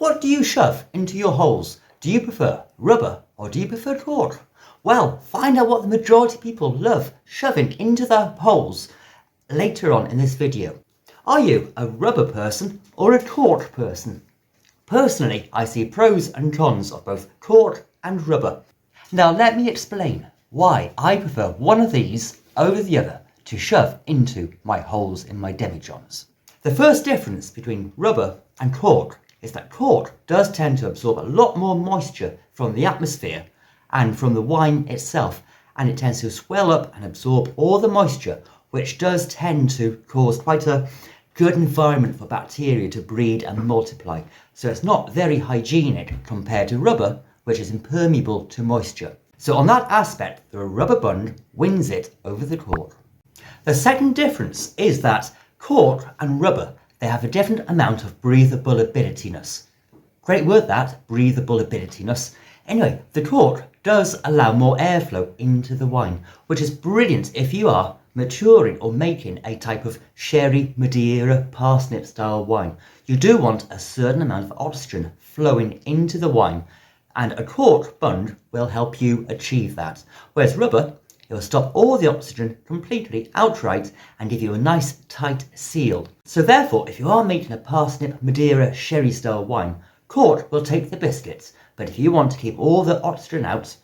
What do you shove into your holes? Do you prefer rubber or do you prefer cork? Well, find out what the majority of people love shoving into their holes later on in this video. Are you a rubber person or a cork person? Personally, I see pros and cons of both cork and rubber. Now let me explain why I prefer one of these over the other to shove into my holes in my demijohns. The first difference between rubber and cork is that cork does tend to absorb a lot more moisture from the atmosphere and from the wine itself, and it tends to swell up and absorb all the moisture, which does tend to cause quite a good environment for bacteria to breed and multiply. So it's not very hygienic compared to rubber, which is impermeable to moisture. So on that aspect, the rubber bund wins it over the cork. The second difference is that cork and rubber, they have a different amount of breathability-ness. Great word that, breathability-ness. Anyway, the cork does allow more airflow into the wine, which is brilliant if you are maturing or making a type of sherry, Madeira, parsnip style wine. You do want a certain amount of oxygen flowing into the wine, and a cork bund will help you achieve that. Whereas rubber, it will stop all the oxygen completely outright and give you a nice tight seal. So therefore, if you are making a parsnip, Madeira, sherry style wine, cork will take the biscuits. But if you want to keep all the oxygen out,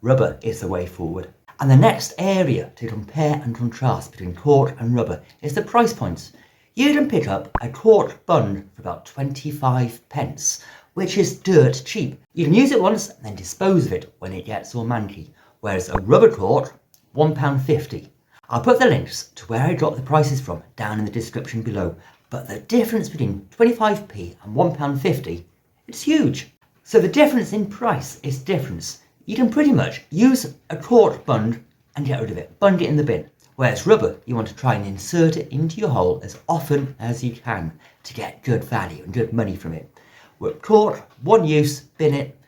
rubber is the way forward. And the next area to compare and contrast between cork and rubber is the price points. You can pick up a cork bund for about 25 pence, which is dirt cheap. You can use it once and then dispose of it when it gets all manky. Whereas a rubber cork, £1.50. I'll put the links to where I got the prices from down in the description below. But the difference between 25p and £1.50, it's huge. So the difference in price is difference. You can pretty much use a cork bund and get rid of it, bund it in the bin. Whereas rubber, you want to try and insert it into your hole as often as you can to get good value and good money from it. With cork, one use, bin it.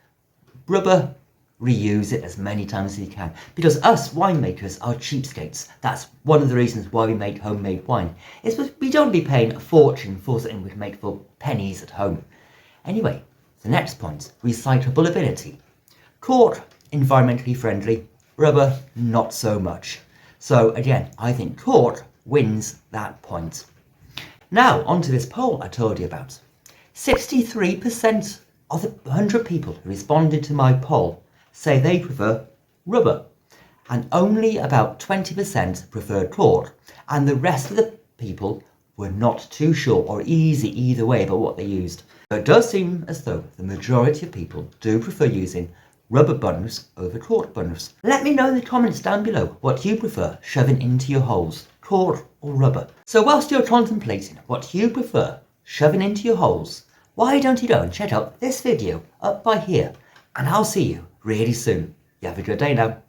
Rubber, reuse it as many times as you can. Because us winemakers are cheapskates. That's one of the reasons why we make homemade wine. It's because we don't be paying a fortune for something we can make for pennies at home. Anyway, the next point, recyclability. Cork, environmentally friendly. Rubber, not so much. So again, I think cork wins that point. Now, onto this poll I told you about. 63% of the 100 people who responded to my poll say they prefer rubber. And only about 20% preferred cork. And the rest of the people were not too sure or easy either way about what they used. So it does seem as though the majority of people do prefer using rubber bunds over cork bunds. Let me know in the comments down below what you prefer shoving into your holes, cork or rubber. So whilst you're contemplating what you prefer shoving into your holes, why don't you go and check out this video up by here, and I'll see you really soon. You have a good day now.